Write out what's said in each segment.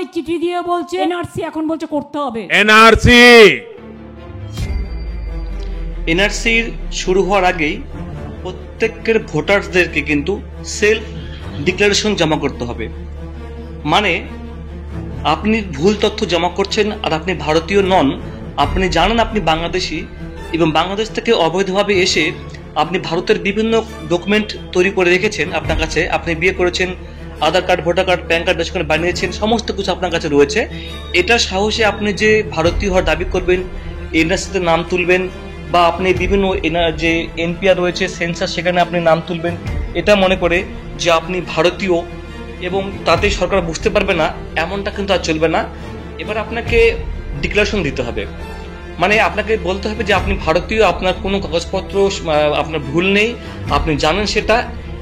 সবাই চিঠি দিয়ে বলছে এনআরসি এখন বলছে করতে হবে। এনআরসির শুরু হওয়ার আগেই প্রত্যেকের ভোটারদেরকে কিন্তু সেলফ ডিক্লারেশন জমা করতে হবে। মানে আপনি ভুল তথ্য জমা করছেন আর আপনি ভারতীয় নন, আপনি জানেন আপনি বাংলাদেশি এবং বাংলাদেশ থেকে অবৈধভাবে এসে আপনি ভারতের বিভিন্ন ডকুমেন্ট তৈরি করে রেখেছেন আপনার কাছে, আপনি বিয়ে করেছেন, Aadhaar card, voter card, PAN card যখন বানিয়েছেন, সমস্ত কিছু আপনার কাছে রয়েছে। এটা সাহসে আপনি যে ভারতীয় হওয়ার দাবি করবেন, এনআরসিতে নাম তুলবেন, বা আপনি বিভিন্ন যে এনপিআর রয়েছে সেন্সাস সেখানে আপনি নাম তুলবেন, এটা মনে করে যে আপনি ভারতীয় এবং তাতে সরকার বুঝতে পারবে না, এমনটা কিন্তু আর চলবে না। এবার আপনাকে ডিক্লারেশন দিতে হবে, মানে আপনাকে বলতে হবে যে আপনি ভারতীয়, আপনার কোনো কাগজপত্র আপনার ভুল নেই, আপনি জানেন সেটা।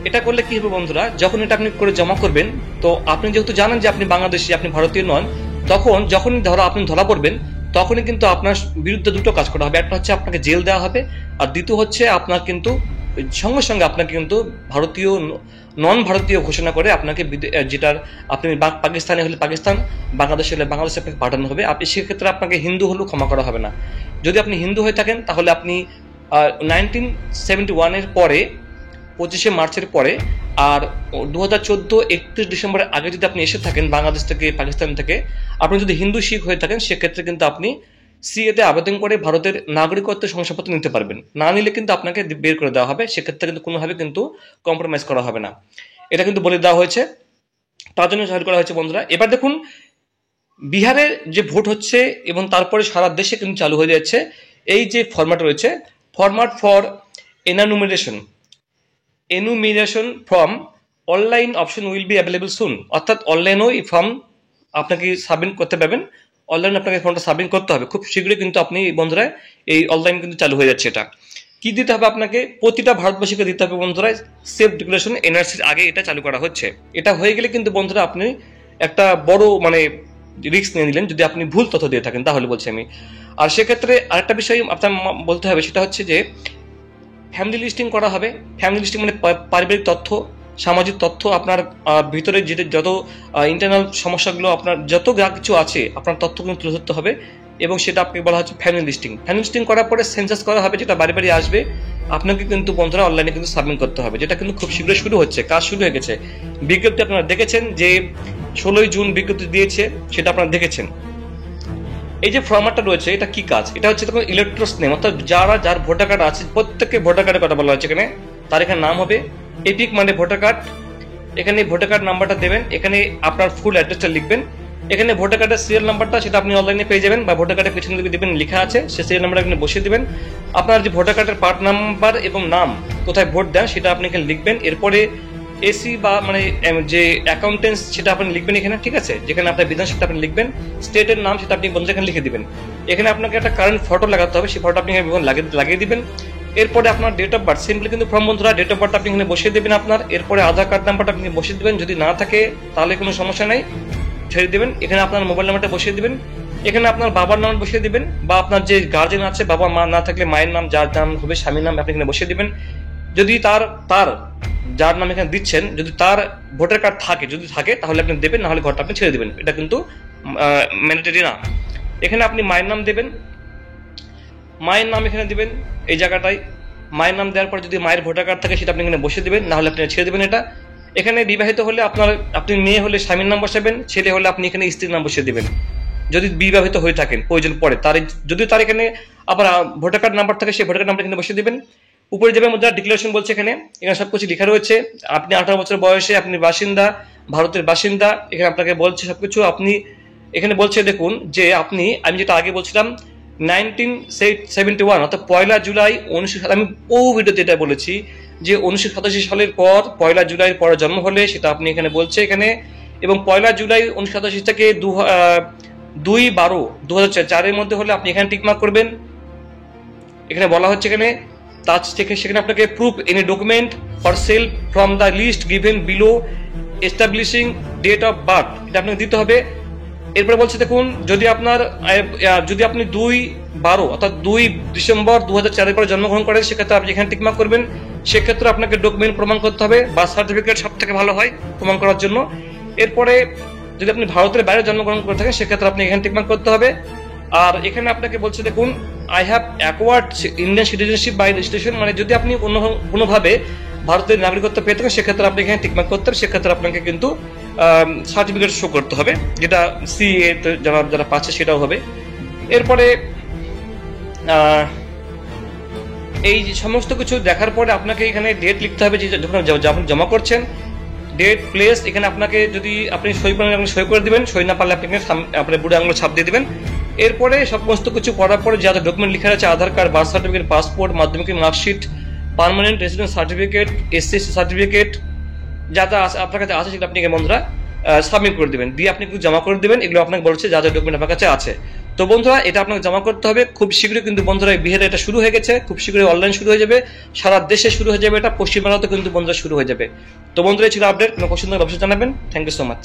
এটা করলে কি হবে বন্ধুরা, যখন এটা আপনি করে জমা করবেন, তো আপনি যেহেতু জানেন যে আপনি বাংলাদেশি, আপনি ভারতীয় নন, তখন যখনই আপনি ধরা পড়বেন তখনই কিন্তু আপনার বিরুদ্ধে দুটো কাজ করা হবে। একটা হচ্ছে আপনাকে জেল দেওয়া হবে, আর দ্বিতীয় হচ্ছে আপনার কিন্তু সঙ্গে সঙ্গে আপনাকে কিন্তু ভারতীয় নন ভারতীয় ঘোষণা করে আপনাকে, যেটার আপনি পাকিস্তানে হলে পাকিস্তান, বাংলাদেশে হলে বাংলাদেশে আপনাকে পাঠানো হবে। আপনি সেক্ষেত্রে আপনাকে হিন্দু হলেও ক্ষমা করা হবে না। যদি আপনি হিন্দু হয়ে থাকেন তাহলে আপনি 1971 পরে 25শে মার্চের পরে আর 2014 31 ডিসেম্বরের আগে যদি আপনি এসে থাকেন বাংলাদেশ থেকে, পাকিস্তান থেকে, আপনি যদি হিন্দু শিখ হয়ে থাকেন, সেক্ষেত্রে কিন্তু আপনি সিএতে আবেদন করে ভারতের নাগরিকত্বের শংসাপত্র নিতে পারবেন। না নিলে কিন্তু আপনাকে বের করে দেওয়া হবে, সেক্ষেত্রে কিন্তু কোনোভাবে কিন্তু কম্প্রোমাইজ করা হবে না। এটা কিন্তু বলে দেওয়া হয়েছে, তার জন্য জারি করা হয়েছে বন্ধুরা। এবার দেখুন বিহারের যে ভোট হচ্ছে এবং তারপরে সারা দেশে কিন্তু চালু হয়ে যাচ্ছে এই যে ফরম্যাট রয়েছে, format for enumeration form online option will be available soon. অর্থাৎ অনলাইনেও এই ফর্ম আপনাকে সাবমিট করতে পারবেন, অনলাইন আপনাকে ফর্মটা সাবমিট করতে হবে খুব শীঘ্রই। কিন্তু আপনি বন্ধুরা এই অনলাইন কিন্তু চালু হয়ে যাচ্ছে। এটা কি দিতে হবে আপনাকে, প্রতিটা ভারতবাসীকে দিতে হবে বন্ধুরা সেলফ ডিক্লারেশন। এনআরসির আগে এটা চালু করা হচ্ছে। এটা হয়ে গেলে কিন্তু বন্ধুরা আপনি একটা বড় মানে রিস্ক নিয়ে নিলেন যদি আপনি ভুল তথ্য দিয়ে থাকেন, তাহলে বলছি আমি। আর সেক্ষেত্রে আরেকটা বিষয় আপনার বলতে হবে, সেটা হচ্ছে যে ফ্যামিলি লিস্টিং করা হবে। ফ্যামিলি লিস্টিং মানে পারিবারিক তথ্য, সামাজিক তথ্য, আপনার ভিতরে যেটা যত ইন্টারনাল সমস্যাগুলো, আপনার যত যা কিছু আছে আপনার তথ্য কিন্তু তুলে ধরতে হবে, এবং সেটা আপনাকে বলা হচ্ছে ফ্যামিলি লিস্টিং। ফ্যামিলি লিস্টিং করার পরে সেন্সাস করা হবে, যেটা বাড়ি বাড়ি আসবে, আপনাকে কিন্তু বন্ধুরা অনলাইনে কিন্তু সাবমিট করতে হবে, যেটা কিন্তু খুব শীঘ্রই শুরু হচ্ছে, কাজ শুরু হয়ে গেছে। বিজ্ঞপ্তি আপনারা দেখেছেন যে 16ই জুন বিজ্ঞপ্তি দিয়েছে, সেটা আপনারা দেখেছেন। এই যে ফরম্যাটটা রয়েছে, এটা কি কাজ, এটা হচ্ছে তখন ইলেকট্রস নেম, অর্থাৎ যার ভোটার কার্ড আছে প্রত্যেককে ভোটার কার্ডের কথা বলা হচ্ছে এখানে। তার এখানে নাম হবে এপিক মানে ভোটার কার্ড, এখানে ভোটার কার্ড নাম্বারটা দেবেন, এখানে আপনার ফুল অ্যাড্রেসটা লিখবেন, এখানে ভোটার কার্ডের সিরিয়াল নাম্বারটা সেটা আপনি অনলাইনে পেয়ে যাবেন, বা ভোটার কার্ডের পিছনে দিবেন লেখা আছে, সে সিরিয়াল নাম্বারটা এখানে বসিয়ে দিবেন। আপনার যে ভোটার কার্ডের পার্ট নাম্বার এবং নাম, কোথায় ভোট দেন সেটা আপনি এখানে লিখবেন। এরপরে এসি বা মানে যে অ্যাকাউন্টেন্স সেটা আপনি লিখবেন এখানে, ঠিক আছে, যেখানে আপনার বিধান সেটা আপনি লিখবেন, স্টেটের নাম সেটা আপনি বন্ধু এখানে লিখে দিবেন। এখানে আপনাকে একটা কারেন্ট ফটো লাগাতে হবে, সেই ফটো আপনি লাগিয়ে দিবেন। এরপরে আপনার ডেট অফ বার্থ, সিম্পলি কিন্তু ফর্ম বন্ধুরা ডেট অফ বার্থ আপনি এখানে বসিয়ে দেবেন আপনার। এরপরে আধার কার্ড নাম্বারটা আপনি বসিয়ে দেবেন, যদি না থাকে তাহলে কোনো সমস্যা নেই, ছেড়ে দেবেন। এখানে আপনার মোবাইল নাম্বারটা বসিয়ে দিবেন, এখানে আপনার বাবার নাম বসিয়ে দিবেন, বা আপনার যে গার্জেন আছে বাবা মা না থাকলে মায়ের নাম, যার নাম হবে স্বামীর নাম আপনি এখানে বসিয়ে দিবেন। যদি তার যার নাম এখানে দিচ্ছেন যদি তার ভোটার কার্ড থাকে, যদি থাকে তাহলে আপনি দেবেন, না হলে ঘরটা আপনি ছেড়ে দেবেন, এটা কিন্তু ম্যান্ডেটরি না। এখানে আপনি মায়ের নাম দেবেন, মায়ের নাম এখানে দিবেন এই জায়গাটায়। মায়ের নাম দেওয়ার পর যদি মায়ের ভোটার কার্ড থাকে সেটা আপনি এখানে বসিয়ে দেবেন, না হলে আপনি ছেড়ে দেবেন এটা। এখানে বিবাহিত হলে আপনি মেয়ে হলে স্বামীর নাম বসাবেন, ছেলে হলে আপনি এখানে স্ত্রীর নাম বসিয়ে দেবেন যদি বিবাহিত হয়ে থাকেন, প্রয়োজন পড়ে যদি তার এখানে আবার ভোটার কার্ড নাম্বার থাকে সেই ভোটার কার্ড নাম্বার এখানে বসিয়ে দেবেন। উপরে যাবে মুদ্রা ডিক্লারেশন বলছে, এখানে সবকিছু লেখা রয়েছে। আপনি 18 বছর বয়সে, আপনি বাসিন্দা, ভারতের বাসিন্দা, এখানে আপনাকে বলছে সবকিছু। আপনি এখানে বলছে দেখুন যে আমি যেটা আগে বলছিলাম 1971 অর্থাৎ 1 জুলাই 1987, আমি ভিডিওতে এটা বলেছি যে 1987 সালের পর 1 জুলাইয়ের পরে জন্ম হলে সেটা আপনি এখানে বলছে এখানে, এবং 1 জুলাই 1987 থেকে 2/12/2004 মধ্যে হলে আপনি এখানে টিকমার্ক করবেন। এখানে বলা হচ্ছে এখানে তার থেকে সেখানে আপনাকে proof any document for self from the list given below establishing date of birth, এটা আপনাকে দিতে হবে। এরপরে বলছে দেখুন যদি আপনি 2/12 অর্থাৎ 2 ডিসেম্বর 2004 পরে জন্মগ্রহণ করেন, সেক্ষেত্রে আপনি এখানে টিকমার্ক করবেন। সেক্ষেত্রে আপনাকে ডকুমেন্ট প্রমাণ করতে হবে, বার্থ সার্টিফিকেট সব থেকে ভালো হয় প্রমাণ করার জন্য। এরপরে যদি আপনি ভারতের বাইরে জন্মগ্রহণ করে থাকেন সেক্ষেত্রে আপনি এখানে টিকমার্ক করতে হবে। আর এখানে আপনাকে বলছে দেখুন, I have acquired Indian citizenship by registration, মানে যদি আপনি কোনোভাবে ভারতের নাগরিকত্ব পেয়ে থাকেন সেক্ষেত্রে আপনি এখানে টিকমার্ক করতে হবে। সেক্ষেত্রে আপনাকে কিন্তু সার্টিফিকেট শো করতে হবে, যেটা সিএ যারা পাচ্ছে সেটাও হবে। এরপরে এই সমস্ত কিছু দেখার পরে আপনাকে এখানে ডেট লিখতে হবে, যে যখন জমা করছেন ডেট, প্লেস। এখানে আপনাকে যদি আপনি সই করেন আপনি সই করে দিবেন, সই না পারলে আপনি আপনার বুড়ো আঙুল ছাপ দিয়ে দিবেন। এরপরে সমস্ত কিছু করার পরে যা যা ডকুমেন্ট লিখে আছে, আধার কার্ড, বার্থ সার্টিফিকেট, পাসপোর্ট, মাধ্যমিকের marksheet, permanent residence certificate, SC certificate, যা যা আপনার কাছে আছে সেটা আপনি বন্ধুরা সাবমিট করে দেবেন, দিয়ে আপনি কিন্তু জমা করে দেবেন। এগুলো আপনাকে বলছে যা যা ডকুমেন্ট আপনার কাছে আছে। তো বন্ধুরা এটা আপনাকে জমা করতে হবে খুব শীঘ্রই। কিন্তু বন্ধুরা বিহারে এটা শুরু হয়ে গেছে, খুব শীঘ্রই অনলাইন শুরু হয়ে যাবে, সারা দেশে শুরু হয়ে যাবে, এটা পশ্চিমবাংলাতে কিন্তু বন্ধুরা শুরু হয়ে যাবে। তো বন্ধুরা ছিল আপডেট। কোনো কোশ্চেন থাকলে অবশ্যই জানাবেন। Thank you so much.